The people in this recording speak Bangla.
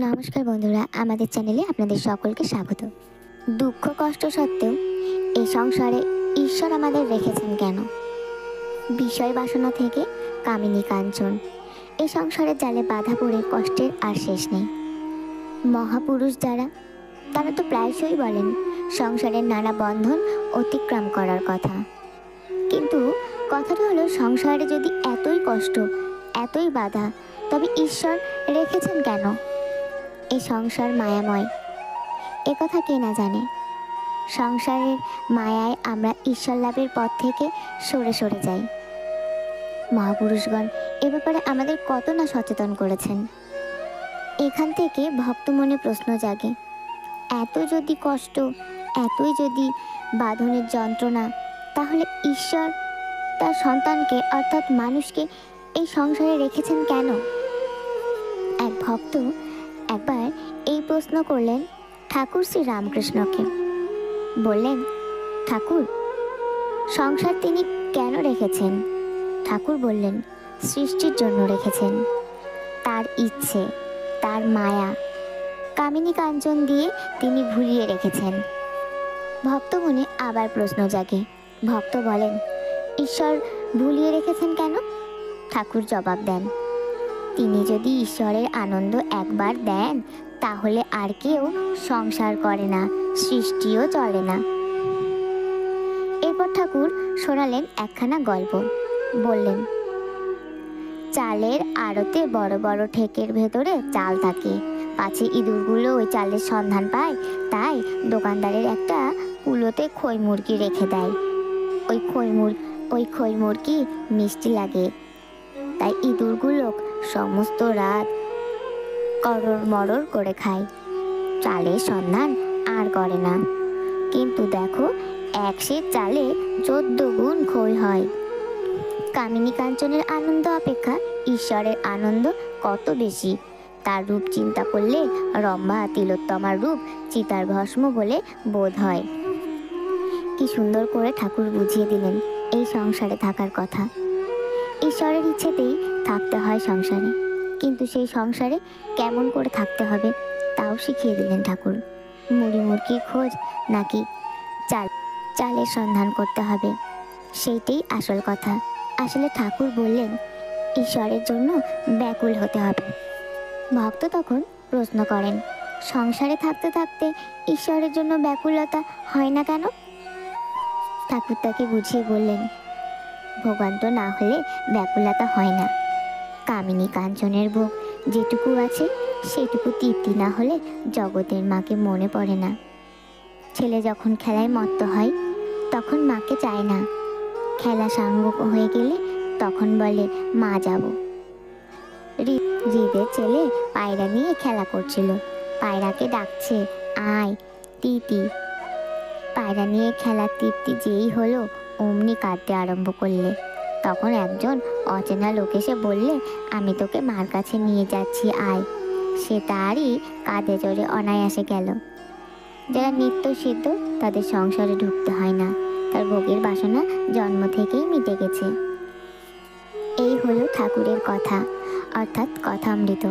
নমস্কার বন্ধুরা, আমাদের চ্যানেলে আপনাদের সকলকে স্বাগত। দুঃখ কষ্ট সত্ত্বেও এই সংসারে ঈশ্বর আমাদের রেখেছেন কেন? বিষয় বাসনা থেকে কামিনী কাঞ্চন, এই সংসারের জালে বাধা পড়ে কষ্টের আর শেষ নেই। মহাপুরুষ যারা, তারা তো প্রায়শই বলেন সংসারের নানা বন্ধন অতিক্রম করার কথা। কিন্তু কথাটা হলো, সংসারে যদি এতই কষ্ট, এতই বাধা, তবে ঈশ্বর রেখেছেন কেন? এই সংসার মায়াময়, এ কথা কে না জানে। সংসারের মায়ায় আমরা ঈশ্বর লাভের পথ থেকে সরে সরে যাই। মহাপুরুষগণ এ ব্যাপারে আমাদের কত না সচেতন করেছেন। এখান থেকে ভক্ত মনে প্রশ্ন জাগে, এত যদি কষ্ট, এতই যদি বাঁধনের যন্ত্রণা, তাহলে ঈশ্বর তার সন্তানকে অর্থাৎ মানুষকে এই সংসারে রেখেছেন কেন? এক ভক্ত একবার এই প্রশ্ন করলেন ঠাকুর শ্রী রামকৃষ্ণকে। বললেন, ঠাকুর, সংসার তিনি কেন রেখেছেন? ঠাকুর বললেন, সৃষ্টির জন্য রেখেছেন। তার ইচ্ছে, তার মায়া, কামিনী কাঞ্চন দিয়ে তিনি ভুলিয়ে রেখেছেন। ভক্ত মনে আবার প্রশ্ন জাগে। ভক্ত বলেন, ঈশ্বর ভুলিয়ে রেখেছেন কেন? ঠাকুর জবাব দেন, তিনি যদি ঈশ্বরের আনন্দ একবার দেন, তাহলে আর কেউ সংসার করে না, সৃষ্টিও চলে না। এরপর ঠাকুর শোনালেন একখানা গল্প। বললেন, চালের আড়তে বড় বড় ঠেকের ভেতরে চাল থাকে, পাছে ইঁদুরগুলো ওই চালের সন্ধান পায়, তাই দোকানদারের একটা কুলোতে খই মুরগি রেখে দেয়। ওই খই মুরগি মিষ্টি লাগে, তাই ইঁদুরগুলো সমস্ত রাত করর মরর করে খায়, চালের সন্ধান আর করে না। কিন্তু দেখো, এক সের চালে 14 গুণ খই হয়। কামিনী কাঞ্চনের আনন্দ অপেক্ষা ঈশ্বরের আনন্দ কত বেশি। তার রূপ চিন্তা করলে রম্ভা তিলোত্তমার রূপ চিতার ভস্ম বলে বোধ হয়। কি সুন্দর করে ঠাকুর বুঝিয়ে দিলেন এই সংসারে থাকার কথা। ঈশ্বরের ইচ্ছেতেই থাকতে হয় সংসারে, কিন্তু সেই সংসারে কেমন করে থাকতে হবে তাও শিখিয়ে দিলেন ঠাকুর। মুড়ি মুরগির খোঁজ নাকি চালের সন্ধান করতে হবে, সেইটাই আসল কথা। আসলে ঠাকুর বললেন ঈশ্বরের জন্য ব্যাকুল হতে হবে। ভক্ত তখন প্রশ্ন করেন, সংসারে থাকতে থাকতে ঈশ্বরের জন্য ব্যাকুলতা হয় না কেন? ঠাকুর তাকে বুঝিয়ে বললেন, ভোগান্ত না হলে ব্যাকুলতা হয় না। কামিনী কাঞ্চনের ভোগ যেটুকু আছে সেটুকু তৃপ্তি না হলে জগতের মাকে মনে পড়ে না। ছেলে যখন খেলায় মত্ত হয় তখন মাকে চায় না, খেলা সাঙ্গ হয়ে গেলে তখন বলে মা যাব। হৃদের ছেলে পায়রা নিয়ে খেলা করছিল, পায়রাকে ডাকছে, আয় তিতি। পায়রা নিয়ে খেলার তৃপ্তি যেই হলো, অমনি কাঁদতে আরম্ভ করলে। তখন একজন অচেনা লোক এসে বললে, আমি তোকে মার কাছে নিয়ে যাচ্ছি, আয়। সে তারই কাঁধে চড়ে অনায়াসে গেল। যারা নিত্য সিদ্ধ তাদের সংসারে ঢুকতে হয় না, তার ভোগের বাসনা জন্ম থেকেই মিটে গেছে। এই হলো ঠাকুরের কথা, অর্থাৎ কথামৃত।